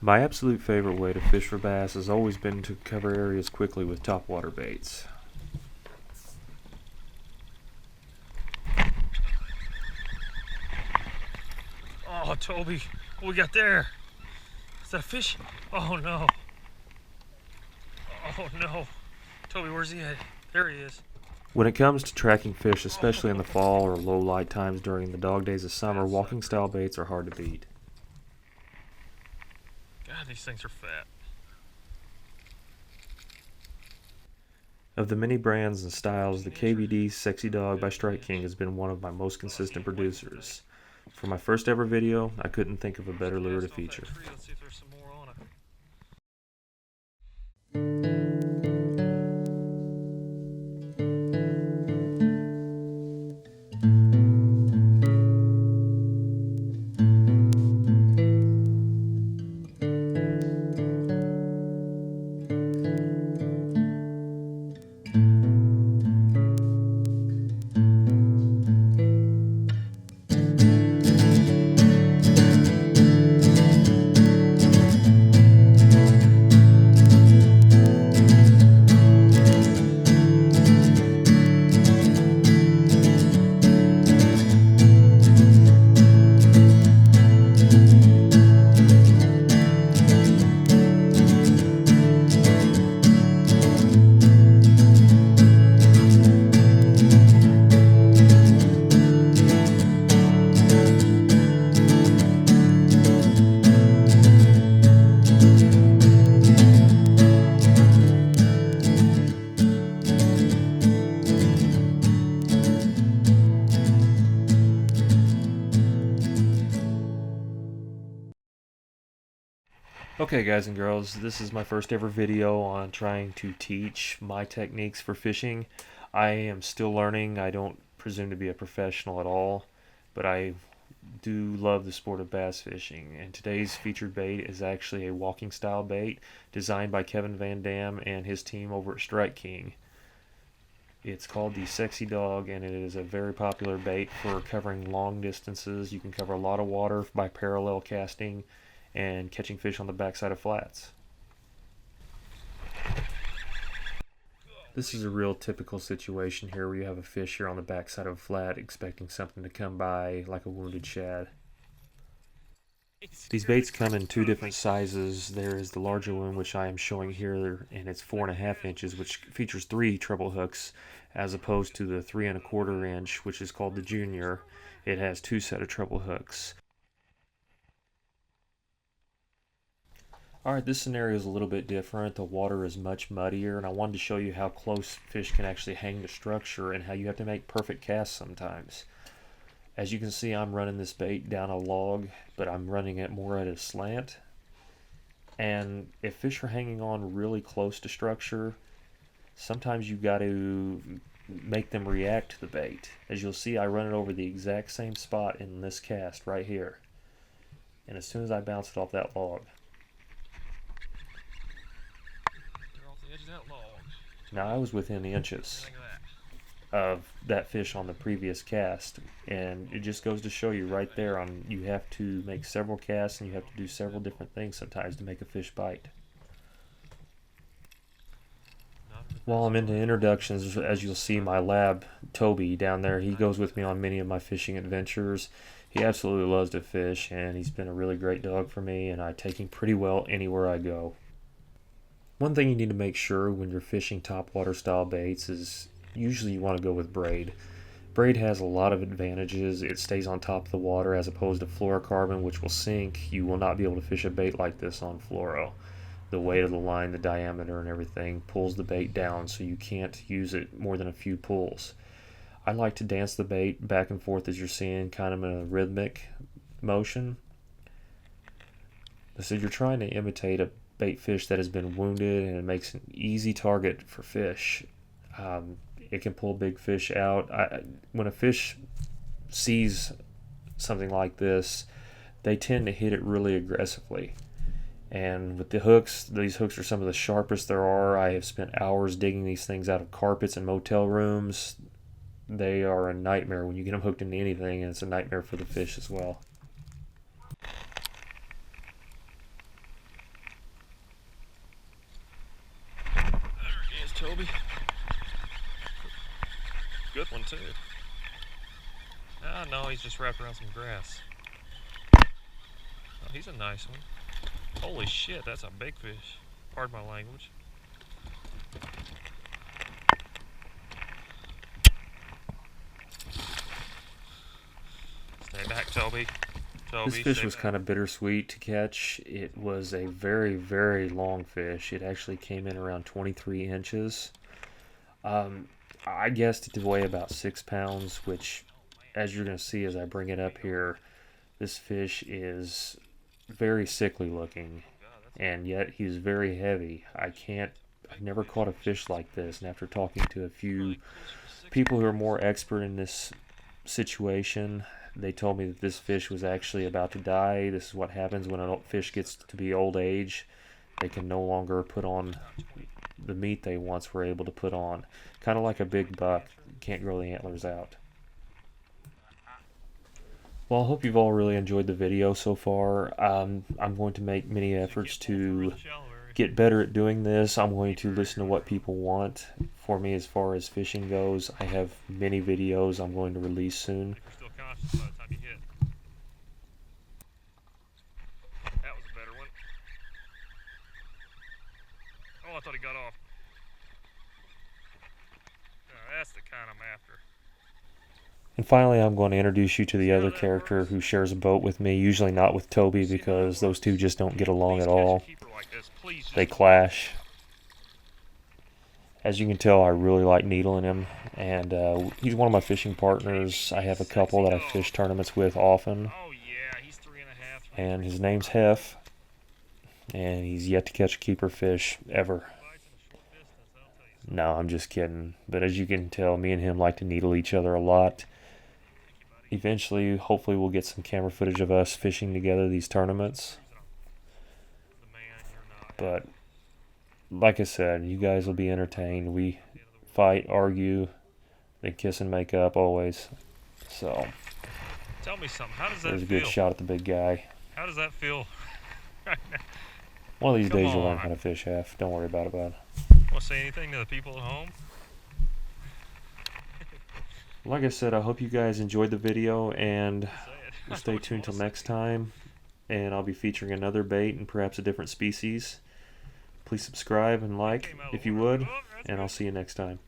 My absolute favorite way to fish for bass has always been to cover areas quickly with topwater baits. Oh, Toby, what we got there? Is that a fish? Oh no. Oh no. Toby, where's he at? There he is. When it comes to tracking fish, especially in the Oh, fall or low light times during the dog days of summer, walking style baits are hard to beat. God, these things are fat. Of the many brands and styles, the KVD SEXY DAWG by Strike King has been one of my most consistent producers. For my first ever video, I couldn't think of a better lure to feature. Let's see if there's some more on it. Okay guys and girls, this is my first ever video on trying to teach my techniques for fishing. I am still learning. I don't presume to be a professional at all, but I do love the sport of bass fishing, and today's featured bait is actually a walking style bait designed by Kevin Van Dam and his team over at Strike King. It's called the Sexy Dawg, and it is a very popular bait for covering long distances. You can cover a lot of water by parallel casting and catching fish on the backside of flats. This is a real typical situation here where you have a fish here on the backside of a flat expecting something to come by like a wounded shad. These baits come in two different sizes. There is the larger one, which I am showing here, and it's 4.5 inches, which features 3 treble hooks, as opposed to the 3.25 inch, which is called the junior. It has 2 set of treble hooks. Alright, this scenario is a little bit different. The water is much muddier, and I wanted to show you how close fish can actually hang to structure and how you have to make perfect casts sometimes. As you can see, I'm running this bait down a log, but I'm running it more at a slant. And if fish are hanging on really close to structure, sometimes you've got to make them react to the bait. As you'll see, I run it over the exact same spot in this cast right here. And as soon as I bounce it off that log, now I was within inches of that fish on the previous cast, and it just goes to show you right there on you have to make several casts and you have to do several different things sometimes to make a fish bite. While I'm into introductions, as you'll see, my lab Toby down there, he goes with me on many of my fishing adventures. He absolutely loves to fish, and he's been a really great dog for me, and I take him pretty well anywhere I go. One thing you need to make sure when you're fishing topwater style baits is usually you want to go with braid. Braid has a lot of advantages. It stays on top of the water as opposed to fluorocarbon, which will sink. You will not be able to fish a bait like this on fluoro. The weight of the line, the diameter, and everything pulls the bait down, so you can't use it more than a few pulls. I like to dance the bait back and forth as you're seeing, kind of in a rhythmic motion. So you're trying to imitate a bait fish that has been wounded, and it makes an easy target for fish. It can pull big fish out. When a fish sees something like this, they tend to hit it really aggressively. And with the hooks, these hooks are some of the sharpest there are. I have spent hours digging these things out of carpets and motel rooms. They are a nightmare when you get them hooked into anything, and it's a nightmare for the fish as well. Toby. Good one, too. Ah, no, he's just wrapped around some grass. Oh, he's a nice one. Holy shit, that's a big fish. Pardon my language. Stay back, Toby. Toby, This fish stay was back. kind of bittersweet to catch. It was a very, very long fish. It actually came in around 23 inches. I guessed it to weigh about 6 pounds, which, as you're going to see as I bring it up here, this fish is very sickly looking, and yet he's very heavy. I've never caught a fish like this, and after talking to a few people who are more expert in this situation, they told me that this fish was actually about to die. This is what happens when a fish gets to be old age. They can no longer put on the meat they once were able to put on. Kind of like a big buck. Can't grow the antlers out. Well, I hope you've all really enjoyed the video so far. I'm going to make many efforts to get better at doing this. I'm going to listen to what people want for me as far as fishing goes. I have many videos I'm going to release soon. You're still conscious by the time you hit. That was a better one. Oh, I thought he got off. That's the kind I'm after. And finally, I'm going to introduce you to the other character who shares a boat with me, usually not with Toby because those two just don't get along at all. They clash. As you can tell, I really like needling him, and he's one of my fishing partners. I have a couple that I fish tournaments with often, Oh yeah, he's 3.5. and his name's Hef, and he's yet to catch a keeper fish ever. No, I'm just kidding. But as you can tell, me and him like to needle each other a lot. Eventually, hopefully, we'll get some camera footage of us fishing together these tournaments. But, like I said, you guys will be entertained. We fight, argue, then kiss and make up always. So, Tell me something. How does that there's a feel? good shot at the big guy. How does that feel? One of these Come days you'll learn on. how to fish, Hef. Don't worry about it, bud. Want to say anything to the people at home? Like I said, I hope you guys enjoyed the video, and Say it. stay tuned till next time. And I'll be featuring another bait and perhaps a different species. Please subscribe and like if you would, and I'll see you next time.